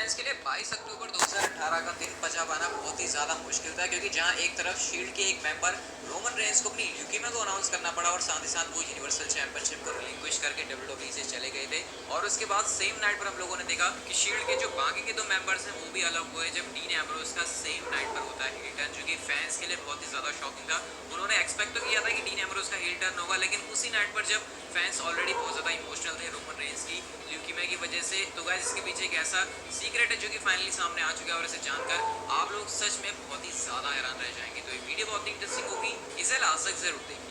Fans के लिए 22 अक्टूबर 2018 का दिन बचा पाना बहुत ही ज़्यादा मुश्किल था, क्योंकि जहां एक तरफ शील्ड के एक मेंबर रोमन रेंस को अपनी ल्यूकीमिया को अनाउंस करना पड़ा और साथ ही साथ वो यूनिवर्सल चैंपियनशिप को रिलिंक्विश करके डब्ल्यूडब्ल्यूई से चले गए थे। और उसके बाद सेम नाइट पर हम लोगों ने देखा कि शील्ड के जो बाकी के दो मेंबर्स हैं वो भी अलग हुए, जब डीन एम्ब्रोस का सेम नाइट पर होता है हील टर्न, जो कि फैंस के लिए बहुत ही ज़्यादा शॉकिंग था। उन्होंने एक्सपेक्ट तो किया था कि डीन एम्ब्रोस का हील टर्न होगा, लेकिन उसी नाइट पर जब फैंस ऑलरेडी बहुत ज़्यादा इमोशनल थे रोमन रेंस की ल्यूकीमिया की वजह से, तो गाइस इसके पीछे एक ऐसा सीक्रेट है जो कि फाइनली सामने आ चुका है और इसे जानकर आप लोग सच में बहुत ही ज़्यादा हैरान रह जाएंगे। तो ये वीडियो बहुत ही इंटरेस्टिंग होगी, इसे लास्ट तक जरूर देखिए।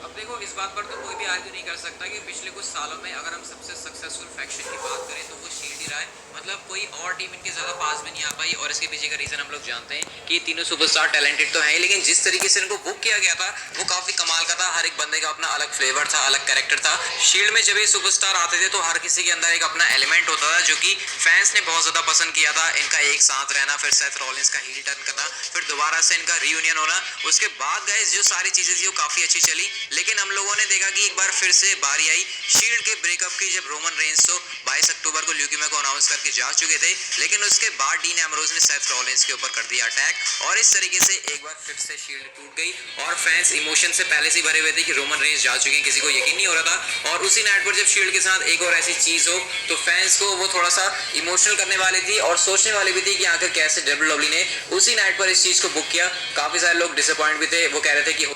अब देखो, इस बात पर तो कोई भी आर्ग्यू नहीं कर सकता कि पिछले कुछ सालों में अगर हम सबसे सक्सेसफुल फैक्शन की बात करें तो वो शील्ड ही रहा है। मतलब कोई और टीम इनके ज़्यादा पास में नहीं आ पाई, और इसके पीछे का रीज़न हम लोग जानते हैं कि तीनों सुपरस्टार टैलेंटेड तो हैं, लेकिन जिस तरीके से इनको बुक किया गया था वो काफ़ी कमाल का था। हर एक बंदे का अपना अलग फ्लेवर था, अलग कैरेक्टर था। शील्ड में जब ये सुपरस्टार आते थे तो हर किसी के अंदर एक अपना एलिमेंट होता था, जो कि फैंस ने बहुत ज़्यादा पसंद किया था। इनका एक साथ रहना, फिर सेथ रॉलिंस का हील टर्न करना, फिर दोबारा से इनका रियूनियन होना, उसके बाद गाइस जो सारी चीज़ें थी वो काफ़ी अच्छी चली। लेकिन हम लोगों ने देखा कि एक बार फिर से बारी आई शील्ड के ब्रेकअप की, जब रोमन रेंस तो 22 अक्टूबर को ल्यूकीमिया को अनाउंस करके जा चुके थे, लेकिन उसके बाद डीन एम्ब्रोस ने सेथ रॉलिंस के ऊपर कर दिया अटैक, और इस तरीके से एक बार फिर से शील्ड टूट गई। और फैंस इमोशन से पहले से भरे हुए थे कि रोमन रेंस जा चुके हैं, किसी को यकीन नहीं हो रहा था। और उसी नाइट पर जब शील्ड के साथ एक और ऐसी चीज़ हो तो फैंस को वो थोड़ा सा इमोशनल करने वाली थी और सोचने वाली भी थी कि आखिर कैसे डब्ल्यूडब्ल्यूई ने उसी नाइट पर इस चीज़ को बुक किया। काफ़ी सारे लोग डिसअपॉइंट भी थे, वो कह रहे थे कि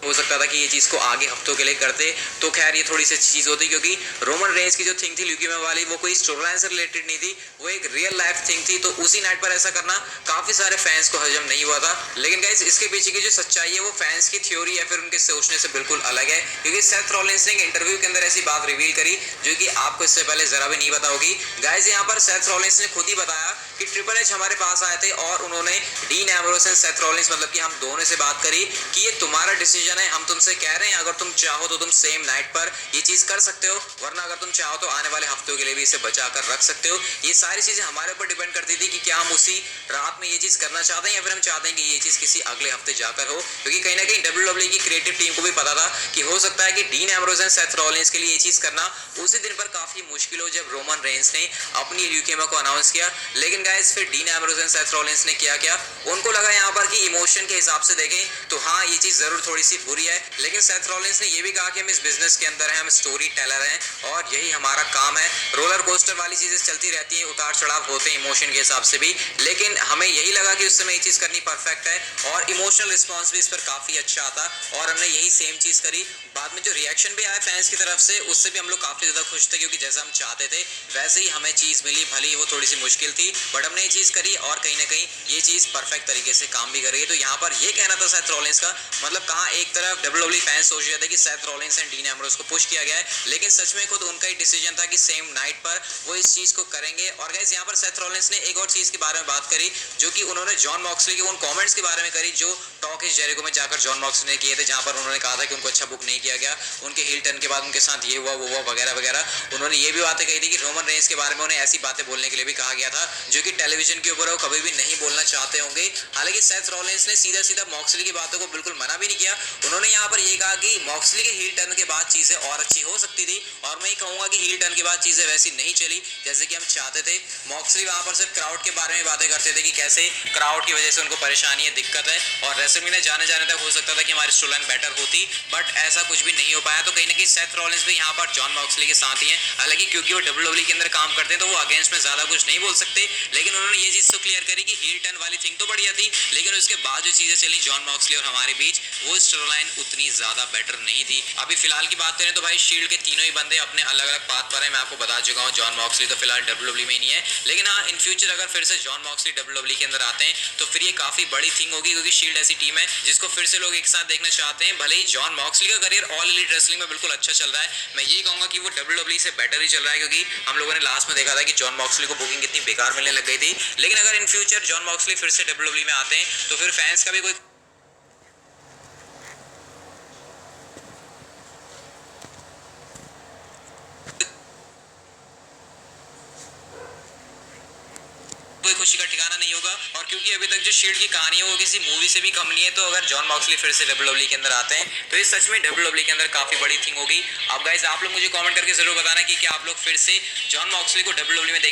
हो सकता था कि ये चीज़ को आगे हफ्तों के लिए करते। तो खैर ये थोड़ी सी चीज़ होती, क्योंकि रोमन रेंस की जो थिंग थी ल्यूकीमिया वाली वो कोई स्टोरी लाइन से रिलेटेड नहीं थी, वो एक रियल लाइफ थिंग थी। तो उसी नाइट पर ऐसा करना काफ़ी सारे फैंस को हजम नहीं हुआ था। लेकिन गाइस इसके पीछे की जो सच्चाई है वो फैंस की थ्योरी या फिर उनके सोचने से बिल्कुल अलग है, क्योंकि सेथ रॉलिंस ने एक इंटरव्यू के अंदर ऐसी बात रिवील करी जो कि आपको इससे पहले जरा भी नहीं पता होगी। गाइस यहाँ पर सेथ रॉलिंस ने खुद ही बताया कि ट्रिपल एच हमारे पास आए थे और उन्होंने dean Ambrose and Seth Rollins, मतलब कि हम दोनों से बात करी कि ये तुम्हारा डिसीजन है, हम तुमसे कह रहे हैं अगर तुम चाहो तो तुम सेम नाइट पर ये चीज कर सकते हो, वरना अगर तुम चाहो तो आने वाले हफ्तों के लिए भी इसे बचा कर रख सकते हो। ये सारी चीजें हमारे ऊपर डिपेंड करती थी कि क्या हम उसी रात में ये चीज करना चाहते हैं या फिर हम चाहते हैं कि ये चीज किसी अगले हफ्ते जाकर हो, क्योंकि कहीं ना कहीं डब्ल्यूडब्ल्यूई की क्रिएटिव टीम को भी पता था कि हो सकता है कि dean Ambrose and Seth Rollins के लिए ये चीज करना उसी दिन पर काफी मुश्किल हो जब रोमन रेंस ने अपनी ल्यूकीमिया को अनाउंस किया। लेकिन गाइस फिर dean Ambrose and Seth Rollins ने क्या उनको लगा यहाँ पर कि इमोशन के हिसाब से देखें तो हाँ ये चीज जरूर थोड़ी सी बुरी है, लेकिन सेथ रॉलिंस ने ये भी कहा कि हम इस बिजनेस के अंदर हैं, हम स्टोरी टेलर हैं और यही हमारा काम है। रोलर कोस्टर वाली चीजें चलती रहती हैं, उतार चढ़ाव होते हैं इमोशन के हिसाब से भी, लेकिन हमें यही लगा कि उस समय ये चीज करनी परफेक्ट है और इमोशनल रिस्पॉन्स भी इस पर काफी अच्छा आता और हमने यही सेम चीज करी। बाद में जो रिएक्शन भी आया फैंस की तरफ से उससे भी हम लोग काफी ज्यादा खुश थे, क्योंकि जैसा हम चाहते थे वैसे ही हमें चीज मिली, भली वो थोड़ी सी मुश्किल थी बट हमने ये चीज करी और कहीं ना कहीं ये चीज परफेक्ट तरीके से काम भी कर रही है। तो यहाँ पर ये कहना था सेथ रॉलिंस का, मतलब कहाँ एक तरफ डब्ल्यूडब्ल्यूई फैंस सोच रहे थे कि Seth Rollins and dean Ambrose को पुश किया गया है, लेकिन सच में खुद उनका ही डिसीजन था कि सेम नाइट पर वो इस चीज को करेंगे। और गाइस यहाँ पर सेथ रॉलिंस ने एक और चीज के बारे में बात करी, जो कि उन्होंने जॉन मॉक्सली के उन कमेंट्स के बारे में करी जो टॉक इज जेरिको में जाकर जॉन मॉक्सली ने किए थे, जहां पर उन्होंने कहा था कि उनको अच्छा बुक नहीं किया गया, उनके हील टर्न के बाद उनके साथ ये हुआ वो हुआ वगैरह वगैरह। उन्होंने ये भी बातें कही थी कि रोमन रेंस के बारे में उन्हें ऐसी बातें बोलने के लिए भी कहा गया था जो कि टेलीविजन के ऊपर वो कभी भी नहीं बोलना चाहते होंगे। हालांकि सेथ रॉलिंस ने सीधा सीधा मॉक्सली की बातों को बिल्कुल मना भी नहीं किया। उन्होंने यहाँ पर ये कहा कि मॉक्सली के हील टर्न के बाद चीजें और अच्छी हो सकती थी, और मैं कहूंगा कि हील टर्न के बाद चीजें वैसी नहीं चली जैसे कि हम चाहते थे। मॉक्सली वहां पर सिर्फ क्राउड के बारे में बातें करते थे कि कैसे क्राउड की वजह से उनको परेशानी है, दिक्कत है, और रेसलमेनिया जाने तक हो सकता था कि हमारी स्टोरी लाइन बेटर होती, बट ऐसा कुछ भी नहीं हो पाया। तो कहीं ना कहीं सेथ रॉलिंस भी यहाँ पर जॉन मॉक्सली के साथ ही हैं, हालांकि क्योंकि वो डब्ल्यूडब्ल्यूई के अंदर काम करते हैं तो वो अगेंस्ट में ज्यादा कुछ नहीं बोल सकते, लेकिन उन्होंने ये चीज तो क्लियर करी कि हील टर्न वाली थिंग तो बढ़िया थी, लेकिन उसके बाद जो चीजें चली जॉन मॉक्सली और हमारे बीच वो स्टोरी लाइन उतनी ज्यादा बेटर नहीं थी। अभी फिलहाल की बात करें तो भाई शील्ड के तीनों ही बंदे अपने अलग अलग पाथ पर है, मैं आपको बता चुका हूँ। जॉन मॉक्सली तो फिलहाल डब्ल्यूडब्ल्यूई में ही नहीं है, लेकिन हाँ इन फ्यूचर अगर फिर से जॉन मॉक्सली डब्ल्यूडब्ल्यूई के अंदर आते हैं तो फिर ये काफी बड़ी थिंग होगी, क्योंकि शील्ड ऐसी टीम है जिसको फिर से लोग एक साथ देखना चाहते हैं। भले ही जॉन मॉक्सली का करियर ऑल एलीट रेसलिंग में बिल्कुल अच्छा चल रहा है, मैं ये कहूंगा कि वो डब्ल्यूडब्ल्यूई से बेटर ही चल रहा है, क्योंकि हम लोगों ने लास्ट में देखा था कि जॉन मॉक्सली को बुकिंग कितनी बेकार मिलने लग गई थी। लेकिन अगर इन फ्यूचर जॉन मॉक्सली फिर से डब्ल्यूडब्ल्यूई में आते हैं तो फिर फैंस का भी कोई खुशी का ठिकाना नहीं होगा। और क्योंकि अभी तक जो शील्ड की कहानी है वो किसी मूवी से भी कम नहीं है, तो अगर जॉन मॉक्सली फिर से WWE के अंदर आते हैं तो ये सच में WWE के अंदर काफी बड़ी थिंग होगी। अब गाइस आप लोग मुझे कमेंट करके जरूर बताना कि क्या आप लोग फिर से जॉन मॉक्सली को WWE में